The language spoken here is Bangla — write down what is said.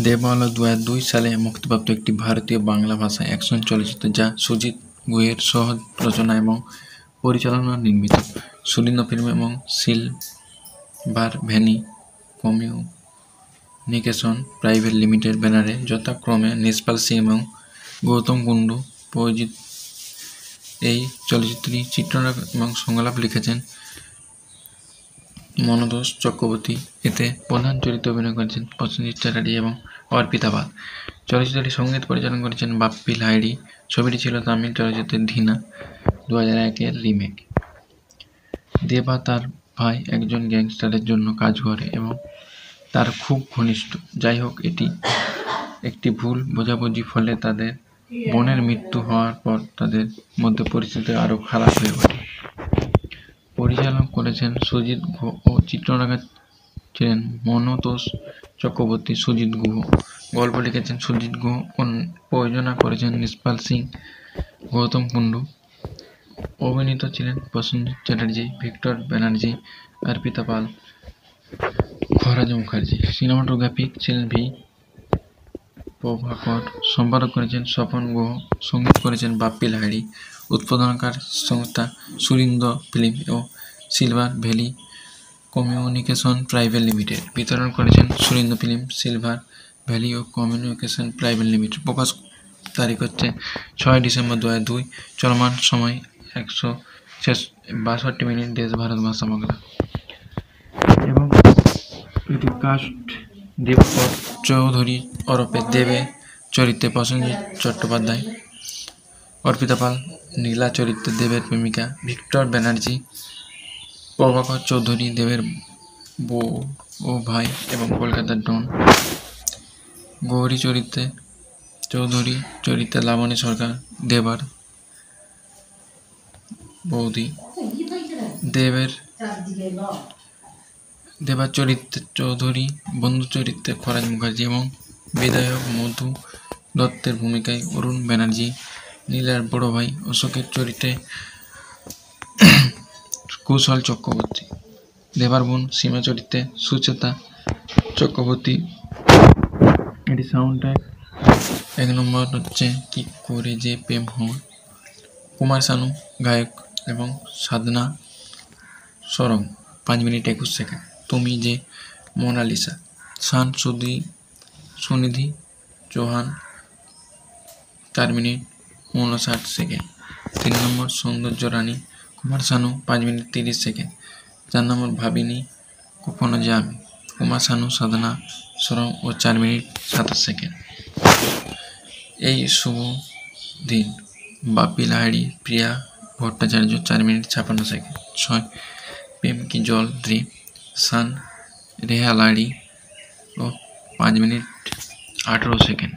দেবমালা 2002 সালে মুক্তিপ্রাপ্ত একটি ভারতীয় বাংলা ভাষায় অ্যাকশন চলচ্চিত্র যা সুজিত গুহের সহজ রচনা এবং পরিচালনায় নির্মিত। সুরিন্দ্র ফিল্ম এবং silver valley communication private limited ব্যানারে যথাক্রমে নিষ্পাল সিং এবং গৌতম কুণ্ডু প্রযোজিত। এই চলচ্চিত্রটি চিত্রনাট্য এবং সংলাপ লিখেছেন মনোতোষ চক্রবর্তী। এতে প্রধান চরিত্রে অভিনয় করেছেন প্রসেনজিৎ চ্যাটার্জি এবং অর্পিতা পাল। চলচ্চিত্রটি সঙ্গীত পরিচালনা করেছেন বাপ্পি লাহিড়ী। ছবিটি ছিল তামিল চলচ্চিত্র ধীনা 2001-এর রিমেক। দেবা তার ভাই একজন গ্যাংস্টারের জন্য কাজ করে এবং তার খুব ঘনিষ্ঠ। যাই হোক, এটি একটি ভুল বোঝাবুঝির ফলে তাদের বোনের মৃত্যু হওয়ার পর তাদের মধ্যে পরিস্থিতি আরও খারাপ হয়ে ওঠে। পরিচালনা করেছেন সুজিত গুহ ও চিত্রনাট্যকার ছিলেন মনোতোষ চক্রবর্তী। সুজিত গুহ গল্প লিখেছেন সুজিত গুহ ও প্রযোজনা করেছেন নিষ্পাল সিং, গৌতম কুণ্ডু। অভিনীত ছিলেন প্রসেনজিৎ চ্যাটার্জি, ভিক্টর ব্যানার্জি, অর্পিতা পাল, খরাজ মুখার্জি। সিনেমাটোগ্রাফি ছিলেন ভি প্রভাকর। সম্পাদক করেছেন স্বপন গুহ। সঙ্গীত করেছেন বাপ্পি লাহিড়ী। উৎপাদনকার সংস্থা সুরিন্দ্র ফিল্ম ও silver valley communication private limited. বিতরণ করেছেন সুরিন্দ্র ফিল্ম, সিলভার ভ্যালি ও কমিউনিকেশন প্রাইভেট লিমিটেড। প্রকাশ তারিখ হচ্ছে 6 ডিসেম্বর 2002। চলমান সময় 162 মিনিট। দেশ ভারত ভাষা বাংলা। এবং এটি কাস্ট দেবপদ চৌধুরী ওরফে দেবে চরিত্রে প্রসেনজিৎ চট্টোপাধ্যায়, অর্পিতা পাল নীলা চরিত্রে দেবের প্রেমিকা, ভিক্টর ব্যানার্জি, প্রভাকর চৌধুরী দেবের বউ ও ভাই এবং কলকাতার ডন, গৌরী চৌধুরী চরিত্রে লাবণী সরকার দেবার বৌদি, দেবার চরিত্রে চৌধুরী বন্ধু চরিত্রে খরাজ মুখার্জি এবং বিধায়ক মধু দত্তের ভূমিকায় অরুণ ব্যানার্জি, নীলার বড় ভাই অশোকের চরিত্রে কুশল চক্রবর্তী, দেবার বোন সীমা চরিত্রে সুচেতা চক্রবর্তী। এটি সাউন্ড ট্র্যাক 1 নম্বর হচ্ছে কি করে যে প্রেম হয়, কুমার শানু গায়ক এবং সাধনা সরং 5 মিনিট 21 সেকেন্ড। তুমি যে মোনালিসা শান সুনিধি চৌহান 4 মিনিট 59 সেকেন্ড। 3 নম্বর সৌন্দর্য রানী কুমার শানু 5 মিনিট 30 সেকেন্ড। 4 নম্বর ভাবিনী কখনো যে আমি কুমার শানু সাধনা সরং ও 4 মিনিট 27 সেকেন্ড। এই শুভ দিন বাপ্পি লাহিড়ী প্রিয়া ভট্টাচার্য 4 মিনিট 56 সেকেন্ড। 6 প্রেম কি জল রে শান রেহা লাহিড়ী ও 5 মিনিট 18 সেকেন্ড।